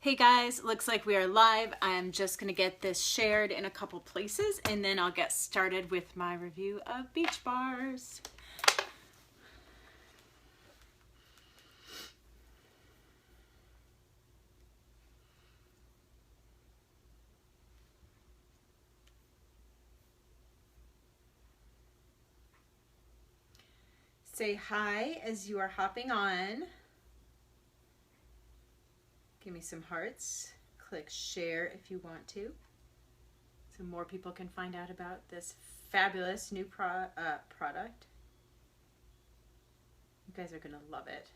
Hey guys, looks like we are live. I'm just gonna get this shared in a couple places and then I'll get started with my review of Beach Bars. Say hi as you are hopping on. Give me some hearts. Click share if you want to, so more people can find out about this fabulous new product. You guys are gonna love it.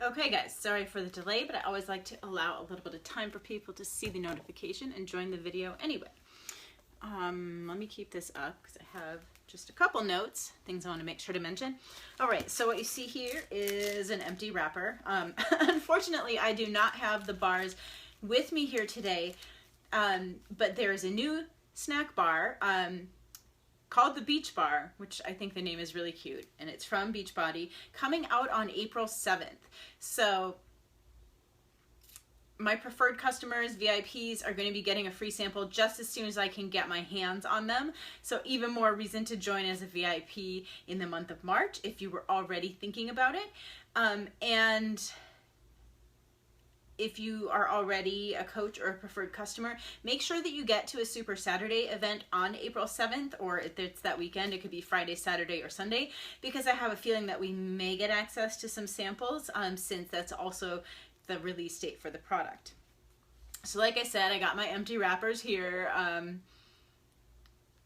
Okay guys, sorry for the delay, but I always like to allow a little bit of time for people to see the notification and join the video anyway. Let me keep this up because I have just a couple notes, things I want to make sure to mention. All right, so what you see here is an empty wrapper. Unfortunately, I do not have the bars with me here today, but there is a new snack bar called the Beachbar, which I think the name is really cute, and it's from Beachbody, coming out on April 7th. So my preferred customers, VIPs, are going to be getting a free sample just as soon as I can get my hands on them. So even more reason to join as a VIP in the month of March if you were already thinking about it. And if you are already a coach or a preferred customer, make sure that you get to a Super Saturday event on April 7th, or if it's that weekend, it could be Friday, Saturday, or Sunday, because I have a feeling that we may get access to some samples since that's also the release date for the product. So like I said, I got my empty wrappers here.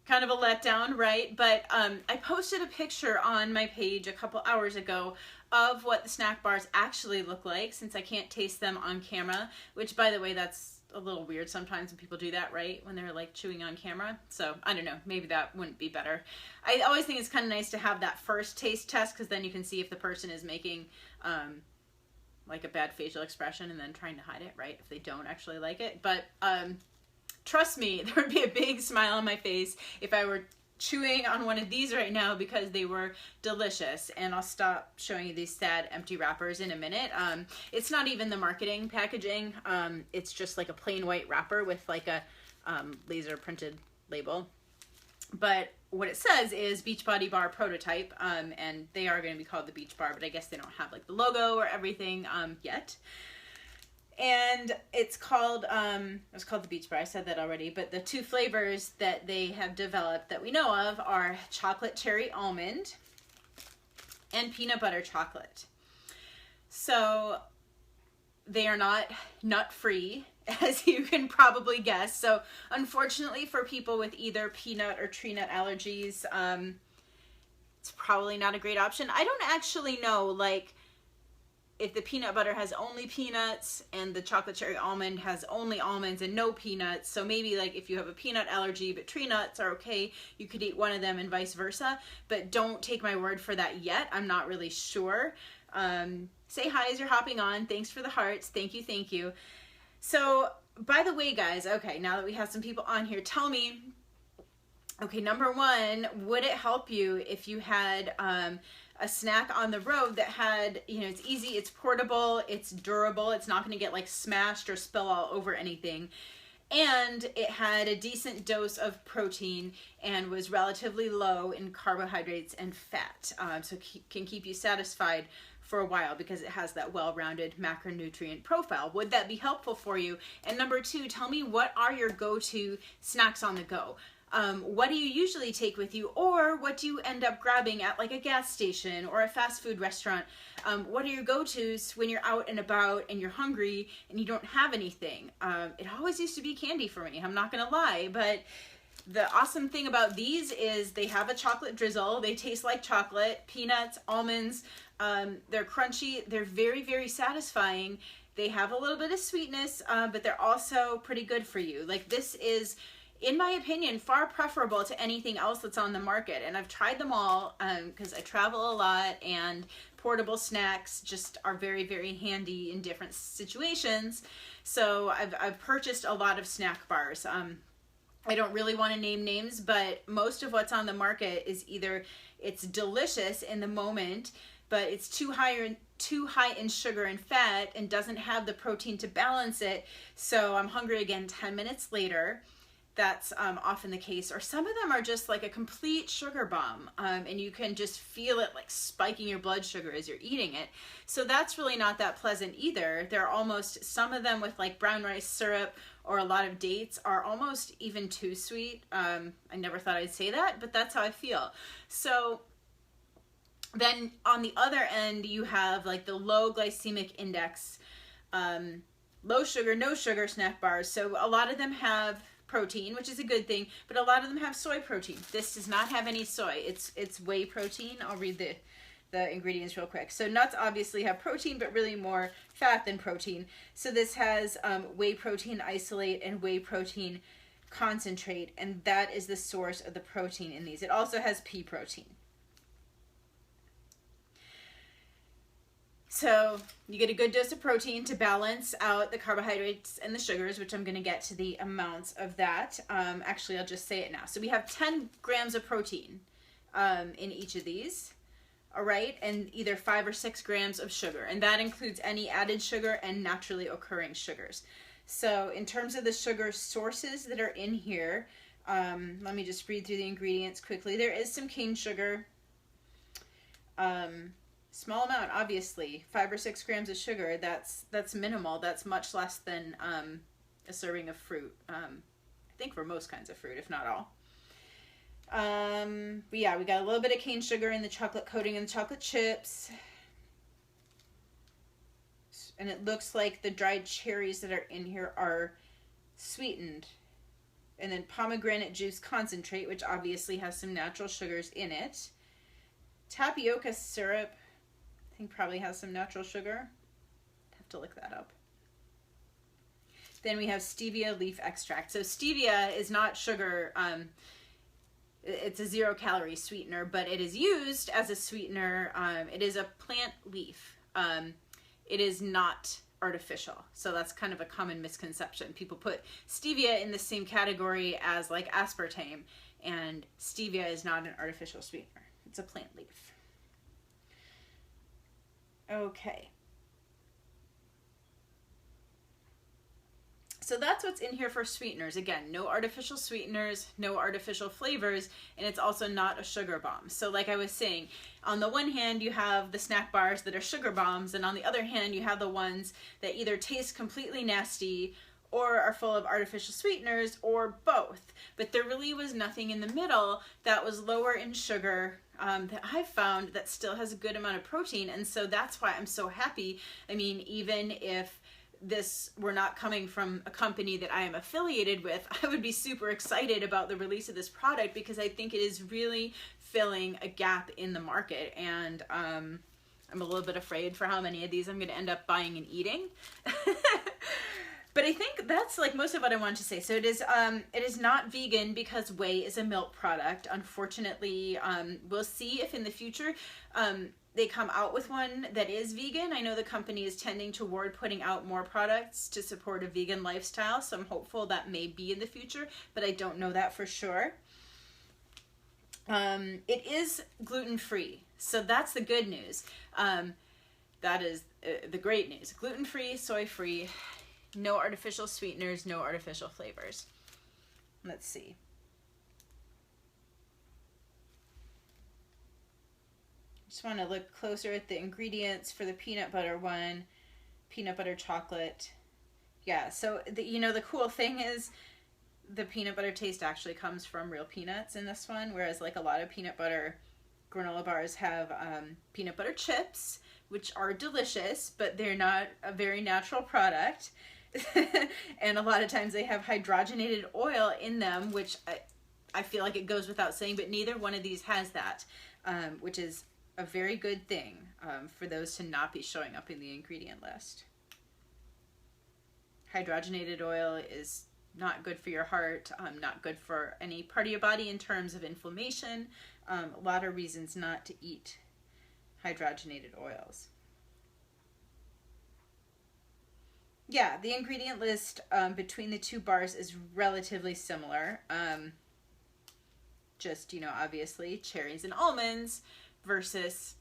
Kind of a letdown, right? But I posted a picture on my page a couple hours ago of what the snack bars actually look like, since I can't taste them on camera, which, by the way, that's a little weird sometimes when people do that, right? When they're like chewing on camera. So I don't know, maybe that wouldn't be better. I always think it's kind of nice to have that first taste test, because then you can see if the person is making like a bad facial expression and then trying to hide it, right? If they don't actually like it. But trust me, there would be a big smile on my face if I were chewing on one of these right now, because they were delicious. And I'll stop showing you these sad empty wrappers in a minute. It's not even the marketing packaging. It's just like a plain white wrapper with like a laser printed label. But what it says is Beachbody Bar Prototype, and they are going to be called the Beach Bar, but I guess they don't have like the logo or everything yet. And it's called the Beach Bar. I said that already, but the two flavors that they have developed that we know of are chocolate cherry almond and peanut butter chocolate. So they are not nut-free, as you can probably guess. So unfortunately for people with either peanut or tree nut allergies, it's probably not a great option. I don't actually know, like, if the peanut butter has only peanuts and the chocolate cherry almond has only almonds and no peanuts. So maybe like if you have a peanut allergy but tree nuts are okay, you could eat one of them and vice versa. But don't take my word for that yet. I'm not really sure. Say hi as you're hopping on. Thanks for the hearts. Thank you, thank you. So by the way, guys, okay, now that we have some people on here, tell me, okay, number one, would it help you if you had a snack on the road that had, you know, it's easy, it's portable, it's durable, it's not going to get like smashed or spill all over anything, and it had a decent dose of protein and was relatively low in carbohydrates and fat, so can keep you satisfied for a while because it has that well-rounded macronutrient profile. Would that be helpful for you? And number two, tell me, what are your go-to snacks on the go? What do you usually take with you, or what do you end up grabbing at like a gas station or a fast food restaurant? What are your go-tos when you're out and about and you're hungry and you don't have anything? It always used to be candy for me, I'm not gonna lie, but the awesome thing about these is they have a chocolate drizzle. They taste like chocolate, peanuts, almonds. They're crunchy. They're very, very satisfying. They have a little bit of sweetness, but they're also pretty good for you. Like, this is, in my opinion, far preferable to anything else that's on the market. And I've tried them all because I travel a lot, and portable snacks just are very, very handy in different situations. So I've purchased a lot of snack bars. I don't really want to name names, but most of what's on the market is either it's delicious in the moment, but it's too high in sugar and fat and doesn't have the protein to balance it. So I'm hungry again 10 minutes later. That's often the case. Or some of them are just like a complete sugar bomb, and you can just feel it like spiking your blood sugar as you're eating it. So that's really not that pleasant either. They're almost, some of them with like brown rice syrup or a lot of dates are almost even too sweet. I never thought I'd say that, but that's how I feel. So then on the other end, you have like the low glycemic index, low sugar, no sugar snack bars. So a lot of them have protein, which is a good thing, but a lot of them have soy protein. This does not have any soy. It's whey protein. I'll read the ingredients real quick. So nuts obviously have protein, but really more fat than protein. So this has whey protein isolate and whey protein concentrate, and that is the source of the protein in these. It also has pea protein. So you get a good dose of protein to balance out the carbohydrates and the sugars, which I'm going to get to the amounts of that. Actually, I'll just say it now. So we have 10 grams of protein in each of these. All right, and either 5 or 6 grams of sugar, and that includes any added sugar and naturally occurring sugars. So in terms of the sugar sources that are in here, let me just read through the ingredients quickly. There is some cane sugar, small amount, obviously, 5 or 6 grams of sugar. That's minimal. That's much less than a serving of fruit. I think for most kinds of fruit, if not all. But yeah, we got a little bit of cane sugar in the chocolate coating and the chocolate chips. And it looks like the dried cherries that are in here are sweetened. And then pomegranate juice concentrate, which obviously has some natural sugars in it. Tapioca syrup, I think probably has some natural sugar. I'd have to look that up. Then we have stevia leaf extract. So stevia is not sugar. It's a 0-calorie sweetener, but it is used as a sweetener. It is a plant leaf. It is not artificial. So that's kind of a common misconception. People put stevia in the same category as like aspartame, and stevia is not an artificial sweetener. It's a plant leaf. Okay. So that's what's in here for sweeteners. Again, no artificial sweeteners, no artificial flavors, and it's also not a sugar bomb. So like I was saying, on the one hand, you have the snack bars that are sugar bombs, and on the other hand, you have the ones that either taste completely nasty or are full of artificial sweeteners, or both. But there really was nothing in the middle that was lower in sugar that I've found that still has a good amount of protein, and so that's why I'm so happy. I mean, even if this were not coming from a company that I am affiliated with, I would be super excited about the release of this product because I think it is really filling a gap in the market, and I'm a little bit afraid for how many of these I'm going to end up buying and eating. But I think that's like most of what I wanted to say. So it is not vegan because whey is a milk product. Unfortunately, we'll see if in the future they come out with one that is vegan. I know the company is tending toward putting out more products to support a vegan lifestyle, so I'm hopeful that may be in the future, but I don't know that for sure. It is gluten-free, so that's the good news. That is the great news. Gluten-free, soy-free, no artificial sweeteners, no artificial flavors. Let's see. Just want to look closer at the ingredients for the peanut butter one. Peanut butter chocolate. Yeah, so the cool thing is the peanut butter taste actually comes from real peanuts in this one, whereas like a lot of peanut butter granola bars have peanut butter chips, which are delicious, but they're not a very natural product. And a lot of times they have hydrogenated oil in them, which I feel like it goes without saying, but neither one of these has that, which is a very good thing for those to not be showing up in the ingredient list. Hydrogenated oil is not good for your heart, not good for any part of your body in terms of inflammation. A lot of reasons not to eat hydrogenated oils. Yeah, the ingredient list between the two bars is relatively similar. Just, you know, obviously cherries and almonds versus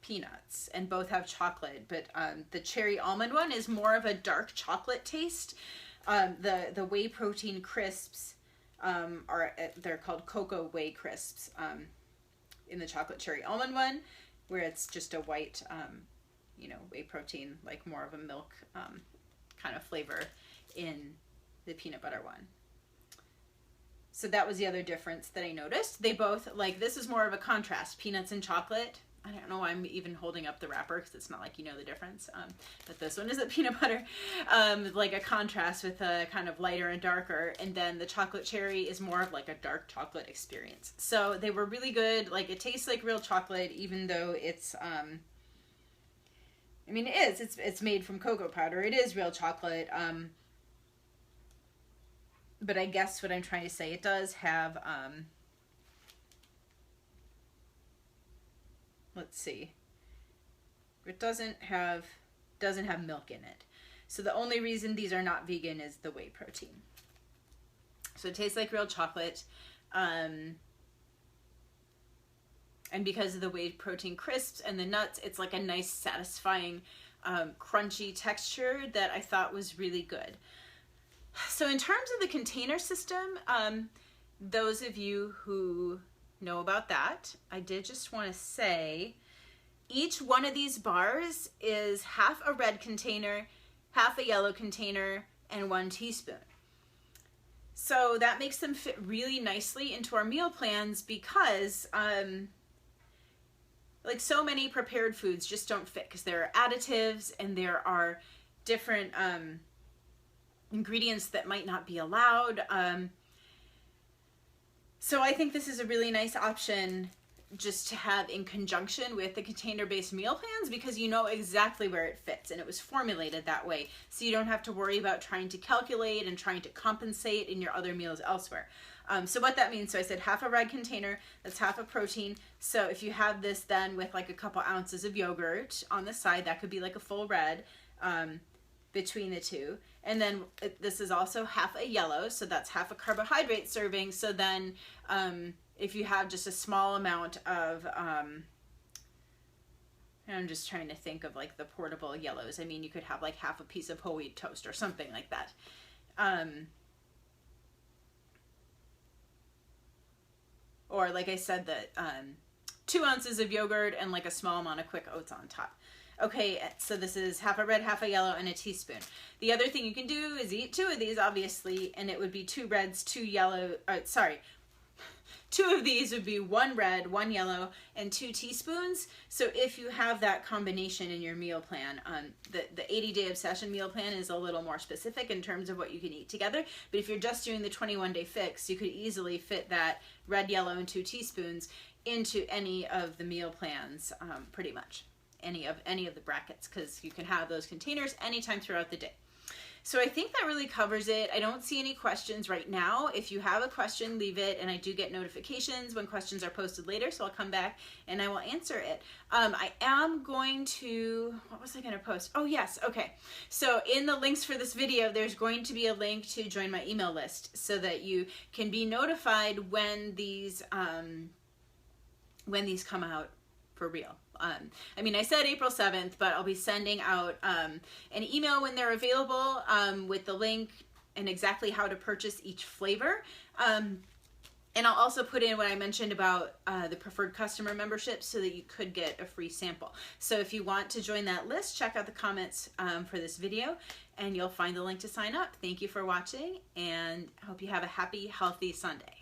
peanuts, and both have chocolate, but the cherry almond one is more of a dark chocolate taste. The whey protein crisps they're called cocoa whey crisps in the chocolate cherry almond one, where it's just a white you know, whey protein, like more of a milk kind of flavor in the peanut butter one. So that was the other difference that I noticed. They both, like, this is more of a contrast, peanuts and chocolate. I don't know why I'm even holding up the wrapper because it's not like you know the difference. But this one is a peanut butter, like a contrast with a kind of lighter and darker. And then the chocolate cherry is more of like a dark chocolate experience. So they were really good. Like, it tastes like real chocolate, even though it's, I mean, it is. It's made from cocoa powder. It is real chocolate. But I guess what I'm trying to say, it does have, let's see, it doesn't have milk in it. So the only reason these are not vegan is the whey protein. So it tastes like real chocolate. And because of the whey protein crisps and the nuts, it's like a nice, satisfying, crunchy texture that I thought was really good. So in terms of the container system, those of you who know about that, I did just want to say each one of these bars is half a red container, half a yellow container, and 1 teaspoon. So that makes them fit really nicely into our meal plans because like so many prepared foods just don't fit because there are additives and there are different ingredients that might not be allowed. So I think this is a really nice option just to have in conjunction with the container-based meal plans because you know exactly where it fits and it was formulated that way. So you don't have to worry about trying to calculate and trying to compensate in your other meals elsewhere. So what that means, so I said half a red container, that's half a protein. So if you have this then with like a couple ounces of yogurt on the side, that could be like a full red between the two. And then this is also half a yellow, so that's half a carbohydrate serving. So then if you have just a small amount of, I'm just trying to think of like the portable yellows. I mean, you could have like half a piece of whole wheat toast or something like that. Or like I said, that 2 ounces of yogurt and like a small amount of quick oats on top. Okay, so this is half a red, half a yellow, and a teaspoon. The other thing you can do is eat 2 of these, obviously, and it would be 2 reds, 2 yellow, 2 of these would be 1 red, 1 yellow, and 2 teaspoons. So if you have that combination in your meal plan, the 80-day obsession meal plan is a little more specific in terms of what you can eat together. But if you're just doing the 21-day fix, you could easily fit that red, yellow, and 2 teaspoons into any of the meal plans, pretty much. Any of the brackets, because you can have those containers anytime throughout the day. So I think that really covers it. I don't see any questions right now. If you have a question, leave it, and I do get notifications when questions are posted later, so I'll come back and I will answer it. I am going to, what was I going to post? Oh yes, okay. So in the links for this video, there's going to be a link to join my email list so that you can be notified when these come out for real. I mean, I said April 7th, but I'll be sending out an email when they're available with the link and exactly how to purchase each flavor. And I'll also put in what I mentioned about the preferred customer membership so that you could get a free sample. So if you want to join that list, check out the comments for this video and you'll find the link to sign up. Thank you for watching and I hope you have a happy, healthy Sunday.